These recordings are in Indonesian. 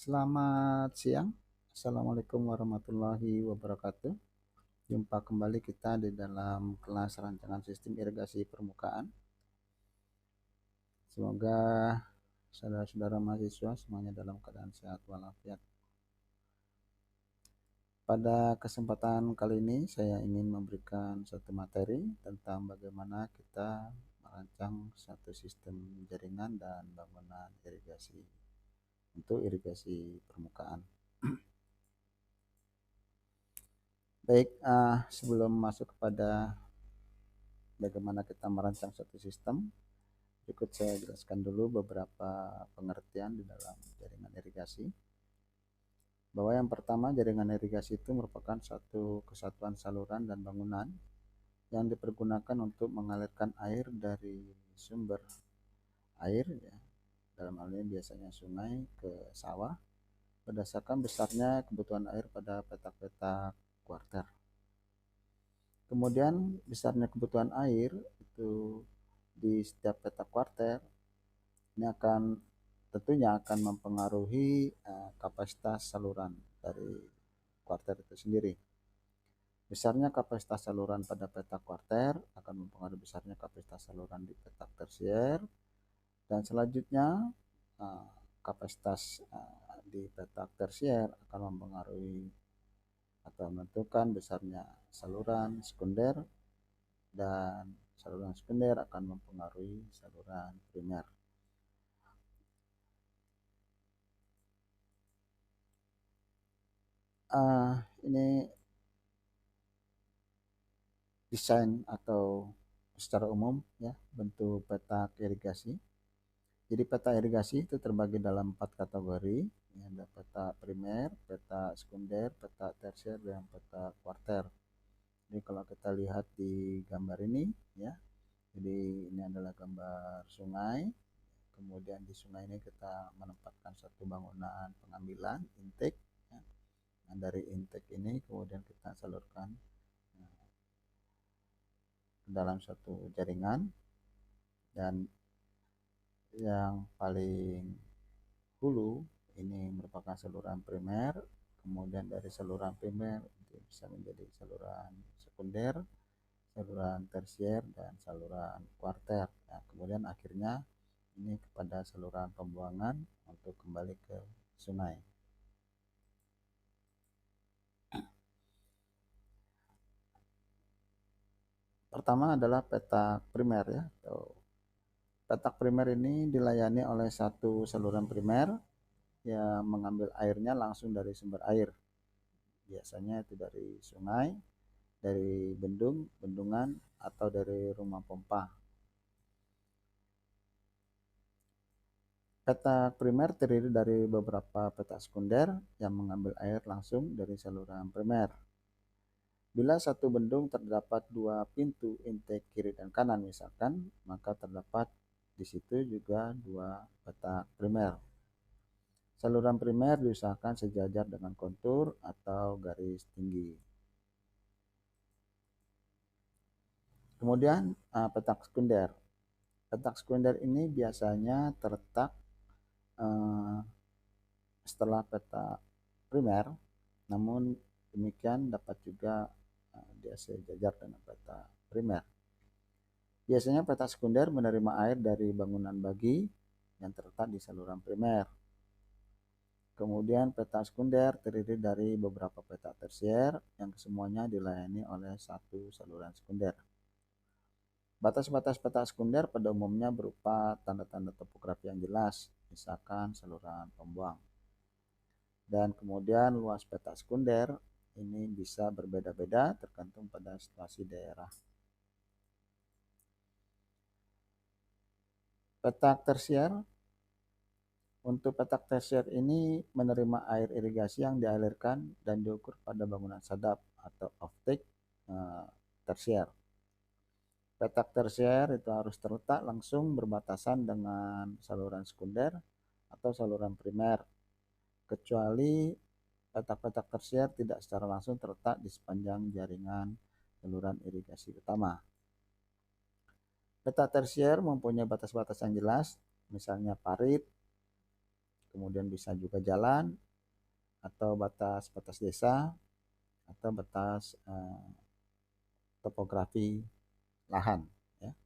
Selamat siang. Assalamualaikum warahmatullahi wabarakatuh. Jumpa kembali kita di dalam kelas rancangan sistem irigasi permukaan. Semoga saudara-saudara mahasiswa semuanya dalam keadaan sehat walafiat. Pada kesempatan kali ini saya ingin memberikan satu materi tentang bagaimana kita merancang satu sistem jaringan dan bangunan irigasi untuk irigasi permukaan. Baik, sebelum masuk kepada bagaimana kita merancang suatu sistem, berikut saya jelaskan dulu beberapa pengertian di dalam jaringan irigasi. Bahwa yang pertama, jaringan irigasi itu merupakan suatu kesatuan saluran dan bangunan yang dipergunakan untuk mengalirkan air dari sumber air, ya, dalam hal ini biasanya sungai, ke sawah berdasarkan besarnya kebutuhan air pada petak-petak kuarter. Kemudian besarnya kebutuhan air itu di setiap petak kuarter ini tentunya akan mempengaruhi kapasitas saluran dari kuarter itu sendiri. Besarnya kapasitas saluran pada petak kuarter akan mempengaruhi besarnya kapasitas saluran di petak tersier, dan selanjutnya kapasitas di petak tersier akan mempengaruhi atau menentukan besarnya saluran sekunder, dan saluran sekunder akan mempengaruhi saluran primer. Ini desain atau secara umum, ya, bentuk petak irigasi. Jadi peta irigasi itu terbagi dalam 4 kategori, ya, ada peta primer, peta sekunder, peta tersier, dan peta kuarter. Jadi kalau kita lihat di gambar ini, ya, jadi ini adalah gambar sungai. Kemudian di sungai ini kita menempatkan satu bangunan pengambilan intake, ya. Nah, dari intake ini kemudian kita salurkan ke dalam suatu jaringan, dan yang paling hulu ini merupakan saluran primer. Kemudian dari saluran primer bisa menjadi saluran sekunder, saluran tersier, dan saluran kuarter. Nah, kemudian akhirnya ini kepada saluran pembuangan untuk kembali ke sungai. Pertama adalah petak primer, ya. Petak primer ini dilayani oleh satu saluran primer yang mengambil airnya langsung dari sumber air. Biasanya itu dari sungai, dari bendungan, atau dari rumah pompa. Petak primer terdiri dari beberapa petak sekunder yang mengambil air langsung dari saluran primer. Bila satu bendung terdapat 2 pintu intake kiri dan kanan misalkan, maka terdapat di situ juga 2 petak primer. Saluran primer diusahakan sejajar dengan kontur atau garis tinggi. Kemudian petak sekunder. Petak sekunder ini biasanya terletak setelah petak primer, namun demikian dapat juga dia sejajar dengan petak primer. Biasanya petak sekunder menerima air dari bangunan bagi yang terletak di saluran primer. Kemudian petak sekunder terdiri dari beberapa petak tersier yang kesemuanya dilayani oleh satu saluran sekunder. Batas-batas petak sekunder pada umumnya berupa tanda-tanda topografi yang jelas, misalkan saluran pembuang. Dan kemudian luas petak sekunder ini bisa berbeda-beda tergantung pada situasi daerah. Petak tersier. Untuk petak tersier ini menerima air irigasi yang dialirkan dan diukur pada bangunan sadap atau offtake tersier. Petak tersier itu harus terletak langsung berbatasan dengan saluran sekunder atau saluran primer, kecuali petak-petak tersier tidak secara langsung terletak di sepanjang jaringan saluran irigasi utama. Petak tersier mempunyai batas-batas yang jelas, misalnya parit, kemudian bisa juga jalan atau batas-batas desa atau batas topografi lahan, ya.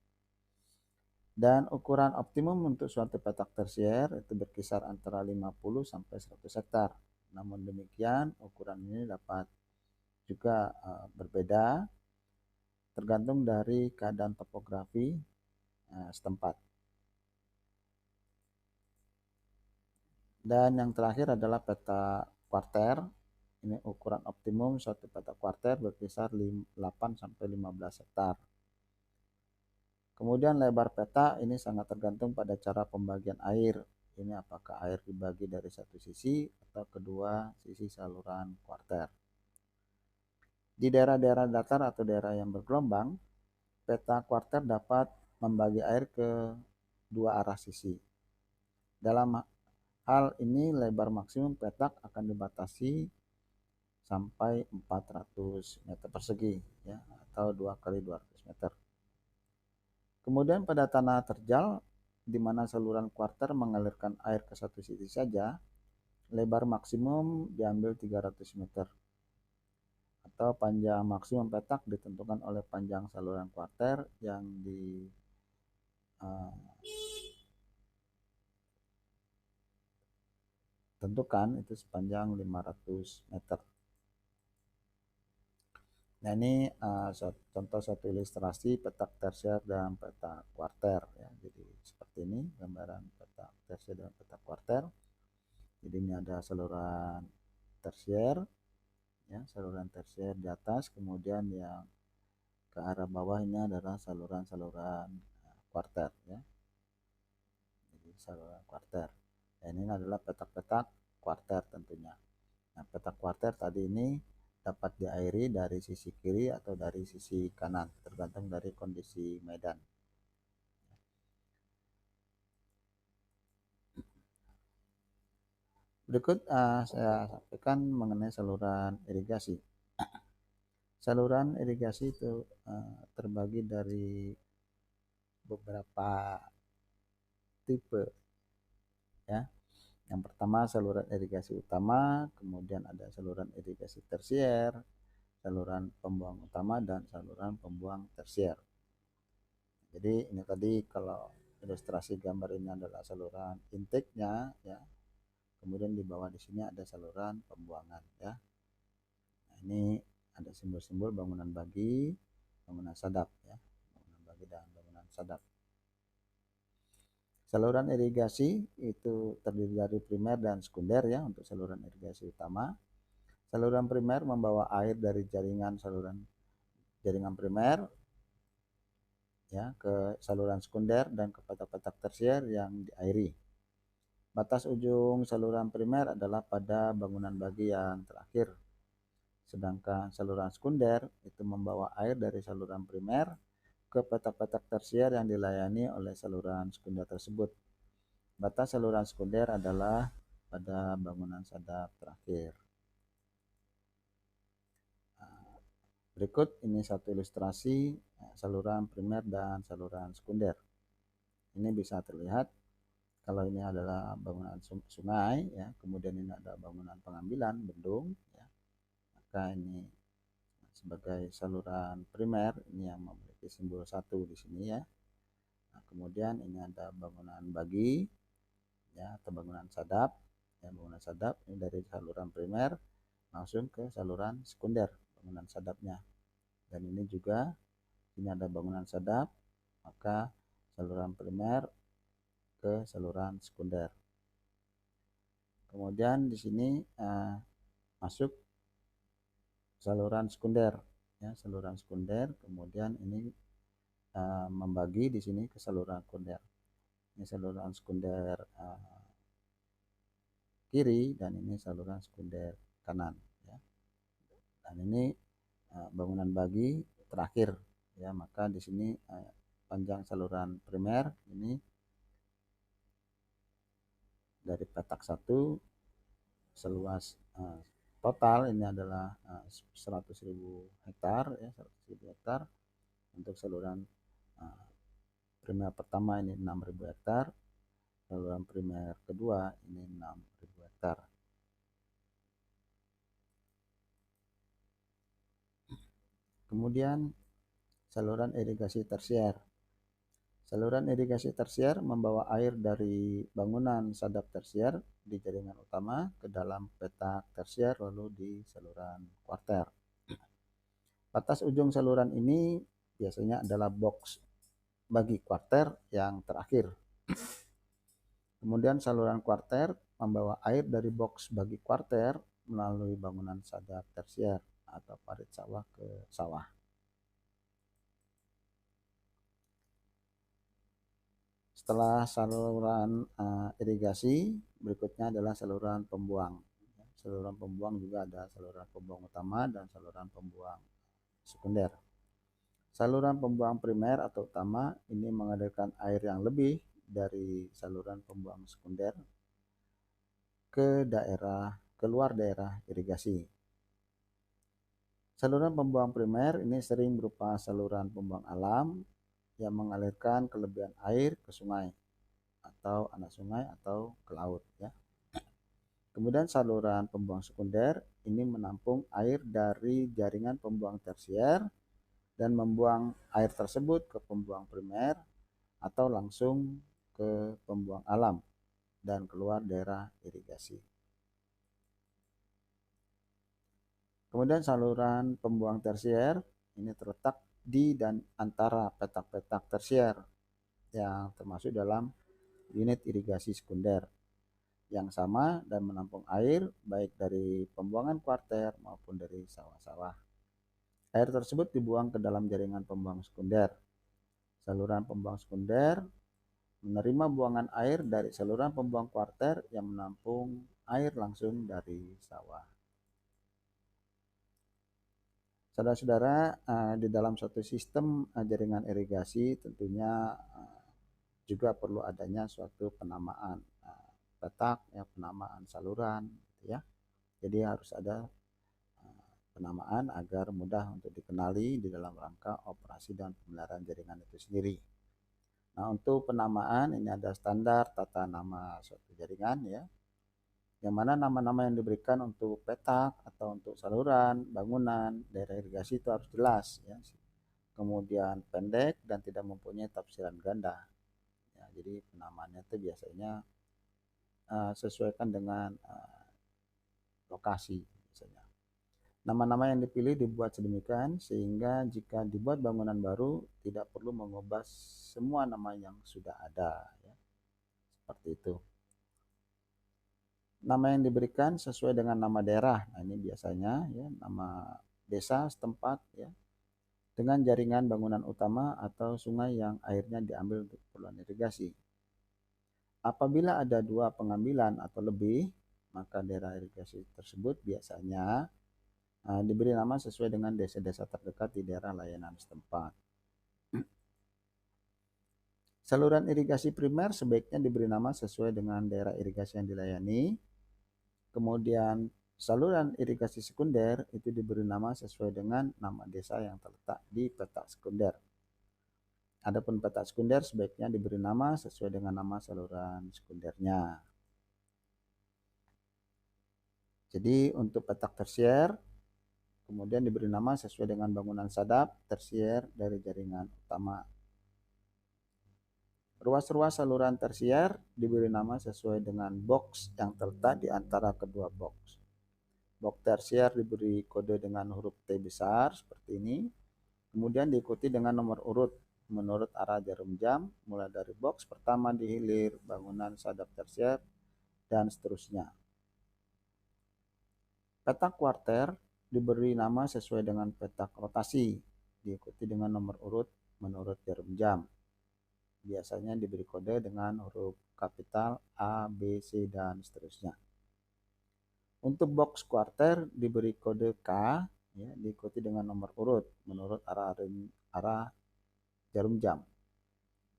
Dan ukuran optimum untuk suatu petak tersier itu berkisar antara 50 sampai 100 hektar. Namun demikian, ukuran ini dapat juga berbeda tergantung dari keadaan topografi setempat. Dan yang terakhir adalah peta kuarter. Ini ukuran optimum suatu peta kuarter berkisar 8 sampai 15 hektar. Kemudian lebar peta ini sangat tergantung pada cara pembagian air. Ini apakah air dibagi dari satu sisi atau kedua sisi saluran kuarter. Di daerah-daerah datar atau daerah yang bergelombang, peta kuarter dapat membagi air ke dua arah sisi. Dalam hal ini lebar maksimum petak akan dibatasi sampai 400 meter persegi, ya, atau 2 kali 200 meter. Kemudian pada tanah terjal di mana saluran kuarter mengalirkan air ke satu sisi saja, lebar maksimum diambil 300 meter. Atau panjang maksimum petak ditentukan oleh panjang saluran kuarter yang ditentukan itu sepanjang 500 meter. Nah, ini contoh satu ilustrasi petak tersier dan petak kuarter, ya. Jadi seperti ini gambaran petak tersier dan petak kuarter. Jadi ini ada saluran tersier, ya, saluran tersier di atas, kemudian yang ke arah bawah ini adalah saluran-saluran kuarter, ya. Jadi saluran kuarter. Dan ini adalah petak-petak kuarter tentunya. Nah, petak kuarter tadi ini dapat diairi dari sisi kiri atau dari sisi kanan, tergantung dari kondisi medan. Berikut saya sampaikan mengenai saluran irigasi. Saluran irigasi itu terbagi dari beberapa tipe, ya. Yang pertama saluran irigasi utama, kemudian ada saluran irigasi tersier, saluran pembuang utama, dan saluran pembuang tersier. Jadi ini tadi kalau ilustrasi gambar ini adalah saluran intake-nya, ya. Kemudian di bawah di sini ada saluran pembuangan, ya. Nah, ini ada simbol-simbol bangunan bagi, bangunan sadap, ya. Bangunan bagi dan bangunan sadap. Saluran irigasi itu terdiri dari primer dan sekunder, ya, untuk saluran irigasi utama. Saluran primer membawa air dari jaringan primer, ya, ke saluran sekunder dan ke petak-petak tersier yang diairi. Batas ujung saluran primer adalah pada bangunan bagi yang terakhir. Sedangkan saluran sekunder itu membawa air dari saluran primer ke petak-petak tersier yang dilayani oleh saluran sekunder tersebut. Batas saluran sekunder adalah pada bangunan sadap terakhir. Berikut ini satu ilustrasi saluran primer dan saluran sekunder. Ini bisa terlihat kalau ini adalah bangunan sungai, ya, kemudian ini ada bangunan pengambilan bendung, ya. Maka ini sebagai saluran primer, ini yang memiliki simbol 1 di sini, ya. Nah, kemudian ini ada bangunan bagi, ya, atau bangunan sadap, ya, bangunan sadap ini dari saluran primer langsung ke saluran sekunder bangunan sadapnya. Dan ini juga ini ada bangunan sadap, maka saluran primer ke saluran sekunder. Kemudian di sini masuk saluran sekunder, ya, saluran sekunder. Kemudian ini membagi di sini ke saluran sekunder. Ini saluran sekunder kiri dan ini saluran sekunder kanan, ya. Dan ini bangunan bagi terakhir, ya. Maka di sini panjang saluran primer ini dari petak 1 seluas total ini adalah 100.000 hektar, ya, 100.000 hektar. Untuk saluran primer pertama ini 6.000 hektar, Saluran primer kedua ini 6.000 hektar. Kemudian saluran irigasi tersier. Saluran irigasi tersier membawa air dari bangunan sadap tersier di jaringan utama ke dalam petak tersier lalu di saluran kuarter. Batas ujung saluran ini biasanya adalah box bagi kuarter yang terakhir. Kemudian saluran kuarter membawa air dari box bagi kuarter melalui bangunan sadap tersier atau parit sawah ke sawah. Setelah saluran irigasi, berikutnya adalah saluran pembuang. Saluran pembuang juga ada saluran pembuang utama dan saluran pembuang sekunder. Saluran pembuang primer atau utama ini mengalirkan air yang lebih dari saluran pembuang sekunder keluar daerah irigasi. Saluran pembuang primer ini sering berupa saluran pembuang alam yang mengalirkan kelebihan air ke sungai atau anak sungai atau ke laut ya. Kemudian saluran pembuang sekunder ini menampung air dari jaringan pembuang tersier dan membuang air tersebut ke pembuang primer atau langsung ke pembuang alam dan keluar daerah irigasi. Kemudian saluran pembuang tersier ini terletak di dan antara petak-petak tersier yang termasuk dalam unit irigasi sekunder yang sama dan menampung air baik dari pembuangan kuarter maupun dari sawah-sawah. Air tersebut dibuang ke dalam jaringan pembuang sekunder. Saluran pembuang sekunder menerima buangan air dari saluran pembuang kuarter yang menampung air langsung dari sawah. Saudara-saudara, di dalam suatu sistem jaringan irigasi tentunya juga perlu adanya suatu penamaan petak, ya, penamaan saluran, gitu ya. Jadi harus ada penamaan agar mudah untuk dikenali di dalam rangka operasi dan pemeliharaan jaringan itu sendiri. Nah, untuk penamaan ini ada standar tata nama suatu jaringan ya, yang mana nama-nama yang diberikan untuk petak atau untuk saluran, bangunan, daerah irigasi itu harus jelas ya. Kemudian pendek dan tidak mempunyai tafsiran ganda. Ya, jadi penamaannya itu biasanya sesuaikan dengan lokasi misalnya. Nama-nama yang dipilih dibuat sedemikian sehingga jika dibuat bangunan baru tidak perlu mengubah semua nama yang sudah ada ya. Seperti itu. Nama yang diberikan sesuai dengan nama daerah. Nah, ini biasanya ya nama desa setempat ya. Dengan jaringan bangunan utama atau sungai yang airnya diambil untuk keperluan irigasi. Apabila ada 2 pengambilan atau lebih, maka daerah irigasi tersebut biasanya diberi nama sesuai dengan desa-desa terdekat di daerah layanan setempat. Saluran irigasi primer sebaiknya diberi nama sesuai dengan daerah irigasi yang dilayani. Kemudian saluran irigasi sekunder itu diberi nama sesuai dengan nama desa yang terletak di petak sekunder. Adapun petak sekunder sebaiknya diberi nama sesuai dengan nama saluran sekundernya. Jadi untuk petak tersier kemudian diberi nama sesuai dengan bangunan sadap tersier dari jaringan utama. Ruas-ruas saluran tersier diberi nama sesuai dengan box yang terletak di antara kedua box. Box tersier diberi kode dengan huruf T besar seperti ini. Kemudian diikuti dengan nomor urut menurut arah jarum jam mulai dari box pertama di hilir bangunan sadap tersier dan seterusnya. Petak kuarter diberi nama sesuai dengan petak rotasi diikuti dengan nomor urut menurut jarum jam. Biasanya diberi kode dengan huruf kapital A, B, C, dan seterusnya. Untuk box kuarter diberi kode K ya, diikuti dengan nomor urut menurut arah jarum jam.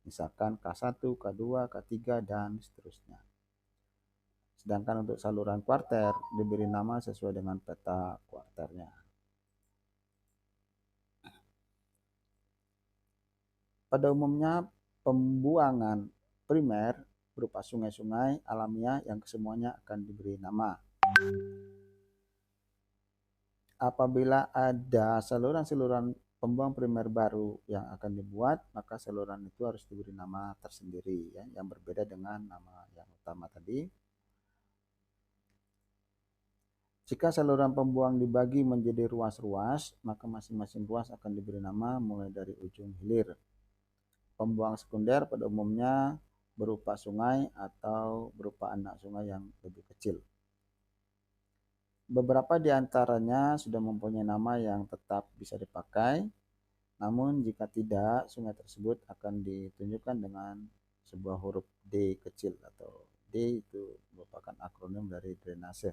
Misalkan K1, K2, K3, dan seterusnya. Sedangkan untuk saluran kuarter diberi nama sesuai dengan peta kuarternya. Pada umumnya pembuangan primer berupa sungai-sungai alamiah yang kesemuanya akan diberi nama. Apabila ada saluran-saluran pembuang primer baru yang akan dibuat, maka saluran itu harus diberi nama tersendiri ya, yang berbeda dengan nama yang utama tadi. Jika saluran pembuang dibagi menjadi ruas-ruas, maka masing-masing ruas akan diberi nama mulai dari ujung hilir. Pembuang sekunder pada umumnya berupa sungai atau berupa anak sungai yang lebih kecil. Beberapa di antaranya sudah mempunyai nama yang tetap bisa dipakai, namun jika tidak, sungai tersebut akan ditunjukkan dengan sebuah huruf D kecil, atau D itu merupakan akronim dari drainase.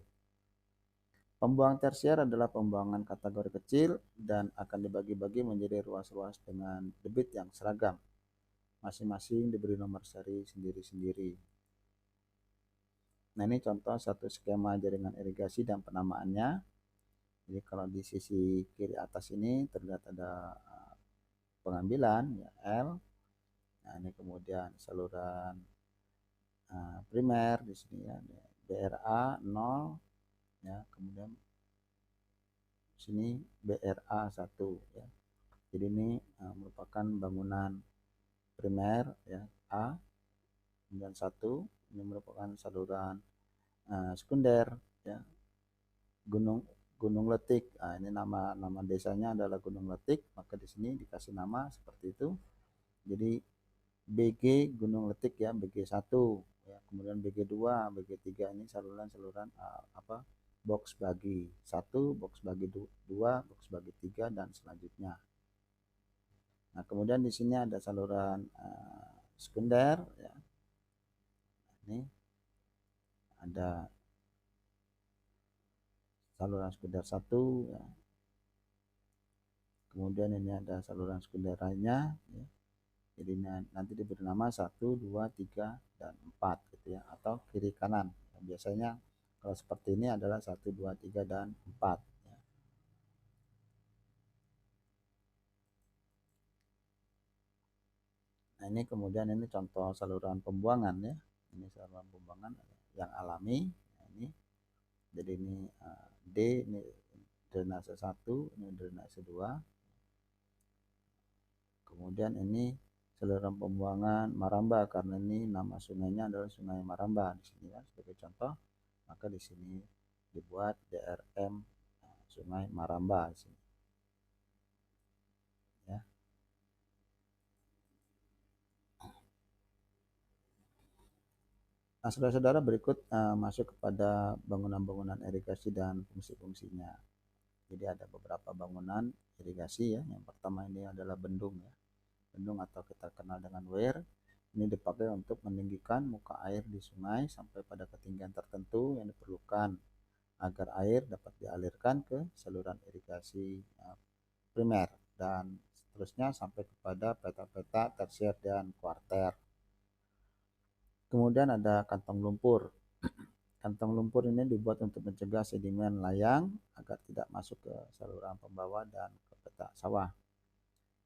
Pembuangan tersier adalah pembuangan kategori kecil dan akan dibagi-bagi menjadi ruas-ruas dengan debit yang seragam. Masing-masing diberi nomor seri sendiri-sendiri. Nah, ini contoh satu skema jaringan irigasi dan penamaannya. Jadi kalau di sisi kiri atas ini terlihat ada pengambilan ya, L. Nah, ini kemudian saluran primer di sini ya, BRA 0 ya, kemudian sini BRA 1 ya. Jadi ini merupakan bangunan primer ya, A, kemudian 1 ini merupakan saluran sekunder ya, Gunung Letik. Nah, ini nama desanya adalah Gunung Letik, maka di sini dikasih nama seperti itu. Jadi BG Gunung Letik ya, BG1 ya, kemudian BG2, BG3 ini saluran-saluran box bagi 1, box bagi 2, box bagi 3 dan selanjutnya. Nah, kemudian di sini ada saluran sekunder ya. Ini ada saluran sekunder 1 ya. Kemudian ini ada saluran sekunder lainnya ya. Jadi nanti diberi nama 1, 2, 3 dan 4 gitu ya, atau kiri kanan. Nah, biasanya kalau seperti ini adalah 1, 2, 3 dan 4 ya. Nah, ini kemudian ini contoh saluran pembuangan ya. Ini saluran pembuangan yang alami. Nah, ini jadi ini D, ini drainase 1, ini drainase 2. Kemudian ini saluran pembuangan Maramba, karena ini nama sungainya adalah Sungai Maramba di sini ya, sebagai contoh. Maka di sini dibuat DRM Sungai Maramba di sini. Ya. Nah, saudara-saudara, berikut masuk kepada bangunan-bangunan irigasi dan fungsi-fungsinya. Jadi ada beberapa bangunan irigasi ya. Yang pertama ini adalah bendung ya. Bendung atau kita kenal dengan weir. Ini dipakai untuk meninggikan muka air di sungai sampai pada ketinggian tertentu yang diperlukan agar air dapat dialirkan ke saluran irigasi primer dan seterusnya sampai kepada peta-peta tersier dan kuarter. Kemudian ada kantong lumpur. Kantong lumpur ini dibuat untuk mencegah sedimen layang agar tidak masuk ke saluran pembawa dan ke peta sawah.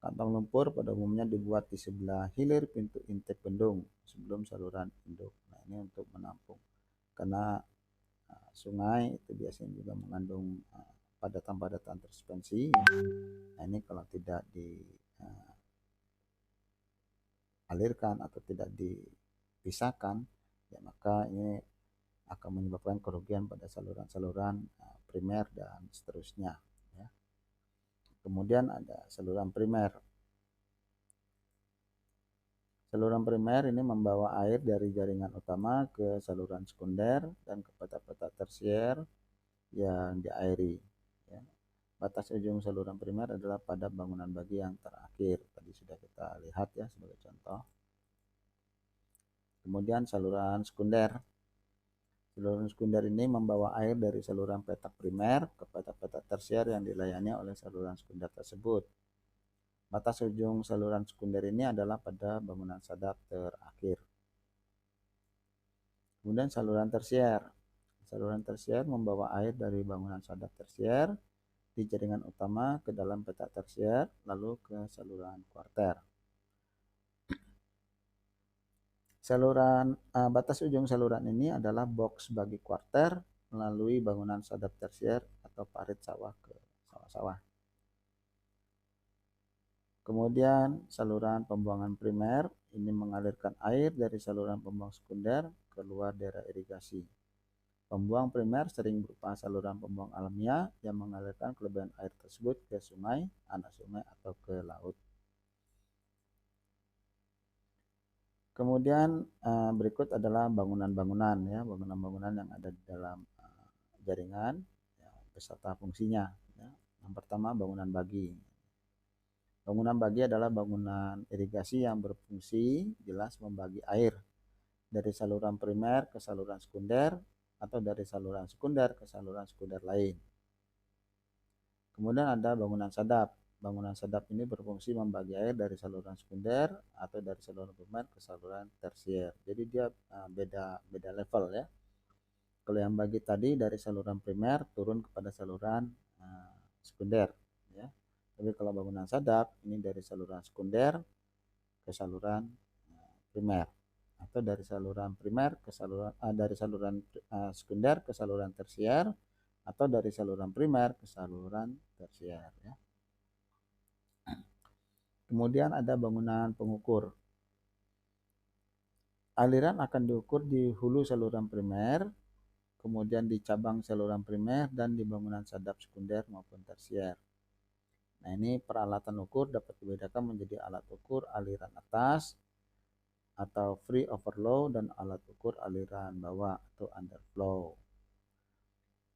Kantong lumpur pada umumnya dibuat di sebelah hilir pintu intake bendung sebelum saluran induk. Nah, ini untuk menampung, karena sungai itu biasanya juga mengandung padatan-padatan terspensi. Nah, ini kalau tidak dialirkan atau tidak dipisahkan, ya maka ini akan menyebabkan kerugian pada saluran-saluran primer dan seterusnya. Ya. Kemudian ada saluran primer. Saluran primer ini membawa air dari jaringan utama ke saluran sekunder dan ke peta-peta tersier yang diairi. Ya. Batas ujung saluran primer adalah pada bangunan bagi yang terakhir. Tadi sudah kita lihat ya sebagai contoh. Kemudian saluran sekunder. Saluran sekunder ini membawa air dari saluran petak primer ke peta-peta tersier yang dilayani oleh saluran sekunder tersebut. Batas ujung saluran sekunder ini adalah pada bangunan sadap terakhir. Kemudian saluran tersier. Saluran tersier membawa air dari bangunan sadap tersier di jaringan utama ke dalam petak tersier, lalu ke saluran kuarter. Batas ujung saluran ini adalah box bagi kuarter melalui bangunan sadap tersier atau parit sawah ke sawah-sawah. Kemudian saluran pembuangan primer ini mengalirkan air dari saluran pembuang sekunder keluar daerah irigasi. Pembuang primer sering berupa saluran pembuang alamiah yang mengalirkan kelebihan air tersebut ke sungai, anak sungai, atau ke laut. Kemudian berikut adalah bangunan-bangunan ya, bangunan-bangunan yang ada di dalam jaringan ya, beserta fungsinya. Ya. Yang pertama bangunan bagi. Bangunan bagi adalah bangunan irigasi yang berfungsi jelas membagi air dari saluran primer ke saluran sekunder atau dari saluran sekunder ke saluran sekunder lain. Kemudian ada bangunan sadap. Bangunan sadap ini berfungsi membagi air dari saluran sekunder atau dari saluran primer ke saluran tersier. Jadi dia beda level ya. Kalau yang bagi tadi dari saluran primer turun kepada saluran sekunder ya. Tapi kalau bangunan sadap ini dari saluran sekunder ke saluran primer atau dari saluran primer ke saluran sekunder ke saluran tersier atau dari saluran primer ke saluran tersier ya. Kemudian ada bangunan pengukur. Aliran akan diukur di hulu saluran primer, kemudian di cabang saluran primer dan di bangunan sadap sekunder maupun tersier. Nah, ini peralatan ukur dapat dibedakan menjadi alat ukur aliran atas atau free overflow dan alat ukur aliran bawah atau underflow.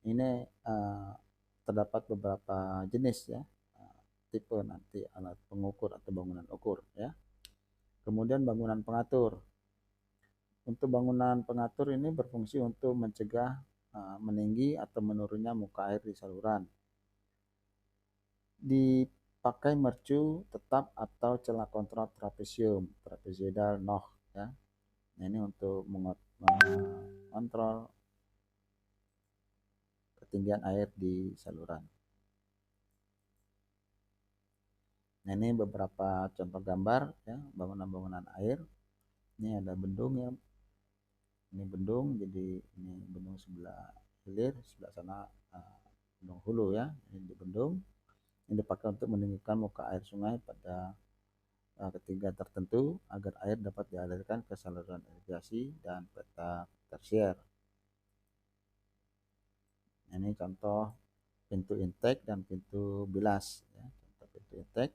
Ini terdapat beberapa jenis ya, tipe nanti alat pengukur atau bangunan ukur ya. Kemudian bangunan pengatur. Untuk bangunan pengatur ini berfungsi untuk mencegah meninggi atau menurunnya muka air di saluran. Dipakai mercu tetap atau celah kontrol trapezoidal noh ya. Nah, ini untuk mengontrol ketinggian air di saluran. Nah, ini beberapa contoh gambar ya, bangunan-bangunan air. Ini ada bendung ya. Ini bendung, jadi ini bendung sebelah hilir, sebelah sana bendung hulu ya. Ini di bendung. Ini dipakai untuk meninggikan muka air sungai pada ketinggian tertentu agar air dapat dialirkan ke saluran irigasi dan petak tersier. Ini contoh pintu intake dan pintu bilas ya. Contoh pintu intake.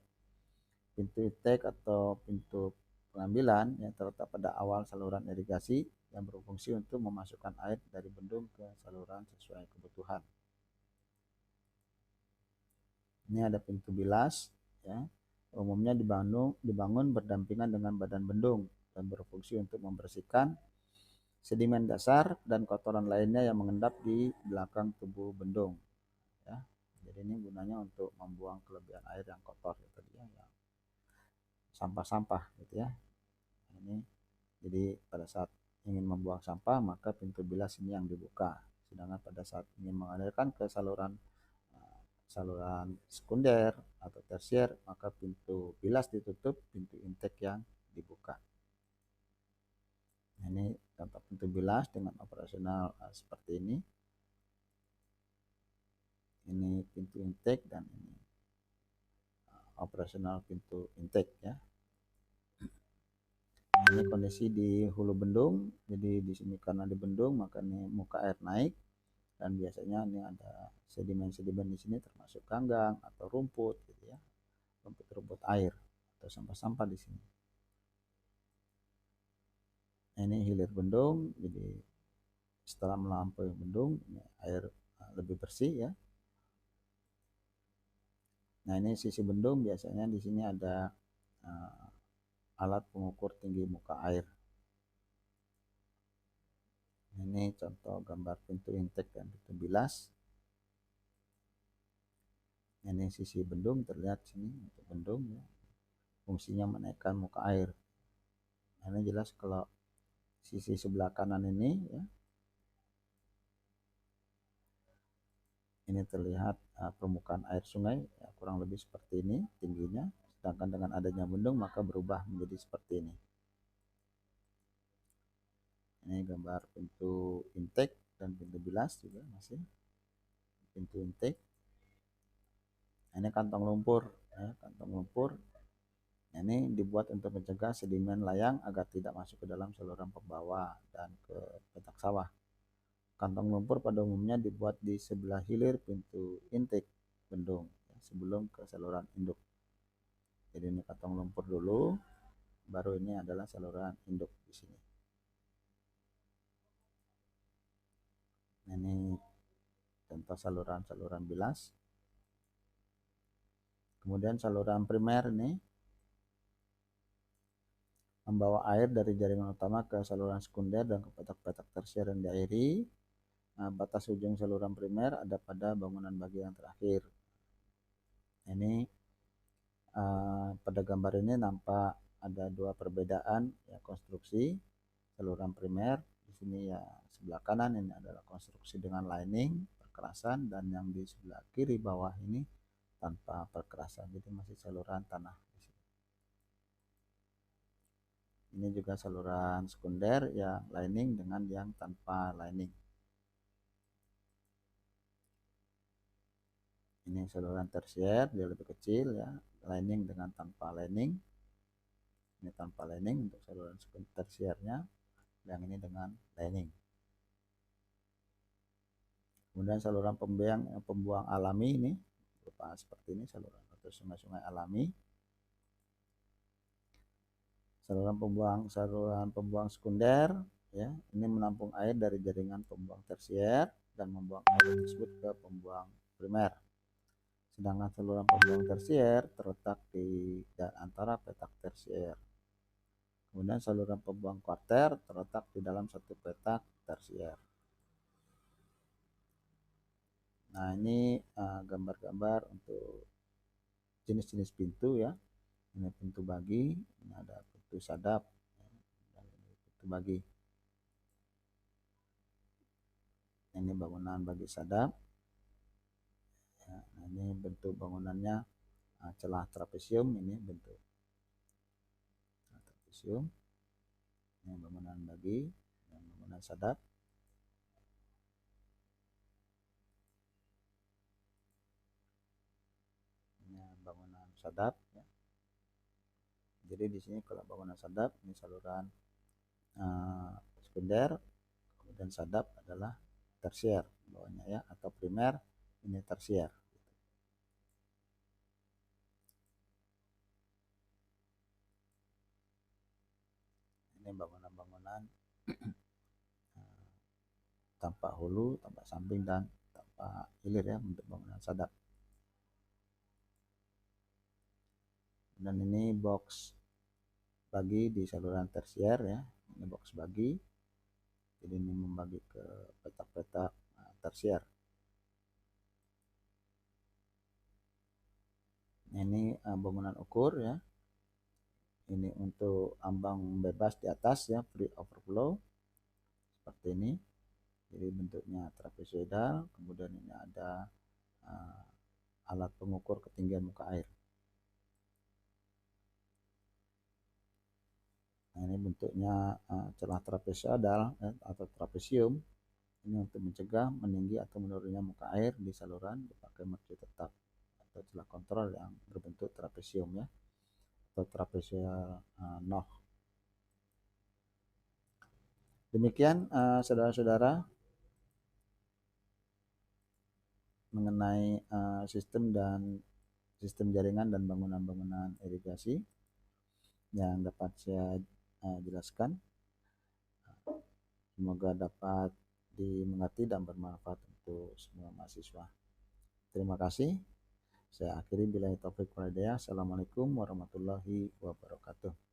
Pintu intake atau pintu pengambilan yang terletak pada awal saluran irigasi yang berfungsi untuk memasukkan air dari bendung ke saluran sesuai kebutuhan. Ini ada pintu bilas ya. Umumnya dibangun berdampingan dengan badan bendung dan berfungsi untuk membersihkan sedimen dasar dan kotoran lainnya yang mengendap di belakang tubuh bendung ya. Jadi ini gunanya untuk membuang kelebihan air yang kotor ya, tadi ya, sampah-sampah gitu ya. Ini jadi pada saat ingin membuang sampah maka pintu bilas ini yang dibuka, sedangkan pada saat ingin mengalirkan ke saluran sekunder atau tersier maka pintu bilas ditutup, pintu intake yang dibuka. Nah, ini contoh pintu bilas dengan operasional seperti ini. Ini pintu intake dan ini operasional pintu intake ya. Ini kondisi di hulu bendung, jadi di sini karena di bendung maka ini muka air naik dan biasanya ini ada sedimen-sedimen di sini termasuk ganggang atau rumput gitu ya, rumput-rumput air atau sampah-sampah di sini. Ini hilir bendung, jadi setelah melampaui bendung ini air lebih bersih ya. Nah, ini sisi bendung, biasanya di sini ada alat pengukur tinggi muka air. Ini contoh gambar pintu intake dan pintu bilas. Ini sisi bendung, terlihat sini untuk bendung ya. Fungsinya menaikkan muka air. Nah, ini jelas kalau sisi sebelah kanan ini ya. Ini terlihat permukaan air sungai ya, kurang lebih seperti ini tingginya. Sedangkan dengan adanya bendung maka berubah menjadi seperti ini. Ini gambar pintu intake dan pintu bilas juga masih pintu intake. Ini kantong lumpur, ya, kantong lumpur. Ini dibuat untuk mencegah sedimen layang agar tidak masuk ke dalam saluran pembawa dan ke petak sawah. Kantong lumpur pada umumnya dibuat di sebelah hilir pintu intake bendung, ya, sebelum ke saluran induk. Jadi ini kantong lumpur dulu, baru ini adalah saluran induk di sini. Ini contoh saluran-saluran bilas. Kemudian saluran primer ini membawa air dari jaringan utama ke saluran sekunder dan ke petak-petak tersier yang diairi. Nah, batas ujung saluran primer ada pada bangunan bagian terakhir. Ini pada gambar ini nampak ada dua perbedaan, ya, konstruksi saluran primer. Di sini ya sebelah kanan ini adalah konstruksi dengan lining perkerasan, dan yang di sebelah kiri bawah ini tanpa perkerasan, jadi masih saluran tanah. Ini juga saluran sekunder yang lining dengan yang tanpa lining. Ini saluran tersier, dia lebih kecil, ya, lining dengan tanpa lining. Ini tanpa lining untuk saluran tersiernya, yang ini dengan lining. Kemudian saluran pembuang alami ini berupa seperti ini, saluran atau sungai-sungai alami. Saluran pembuang sekunder, ya, ini menampung air dari jaringan pembuang tersier dan membuang air tersebut ke pembuang primer. Sedangkan saluran pembuang tersier terletak di antara petak tersier. Kemudian saluran pembuang kuarter terletak di dalam satu petak tersier. Nah, ini gambar-gambar untuk jenis-jenis pintu, ya. Ini pintu bagi, ini ada pintu sadap, dan ini pintu bagi. Ini bangunan bagi sadap. Ya, nah ini bentuk bangunannya, celah trapesium, ini bentuk trapesium. Ini bangunan bagi dan bangunan sadap. Ini bangunan sadap, ya. Jadi di sini kalau bangunan sadap ini saluran sekunder, kemudian sadap adalah tersier bawahnya, ya, atau primer ini tersier. Ini bangunan-bangunan tanpa hulu, tanpa samping, dan tanpa hilir, ya, untuk bangunan sadap. Dan ini box bagi di saluran tersier, ya, ini box bagi. Jadi ini membagi ke petak-petak tersier. Ini bangunan ukur, ya. Ini untuk ambang bebas di atas, ya, free overflow seperti ini. Jadi bentuknya trapezoidal. Kemudian ini ada alat pengukur ketinggian muka air. Nah, ini bentuknya celah trapezoidal, atau trapesium. Ini untuk mencegah meninggi atau menurunnya muka air di saluran dipakai mercu tetap atau celah kontrol yang berbentuk trapesium, ya, atau trapezoidal noh. Demikian saudara-saudara mengenai sistem jaringan dan bangunan-bangunan irigasi yang dapat saya jelaskan. Semoga dapat dimengerti dan bermanfaat untuk semua mahasiswa. Terima kasih. Saya akhiri billahi taufik wal hidayah. Assalamualaikum warahmatullahi wabarakatuh.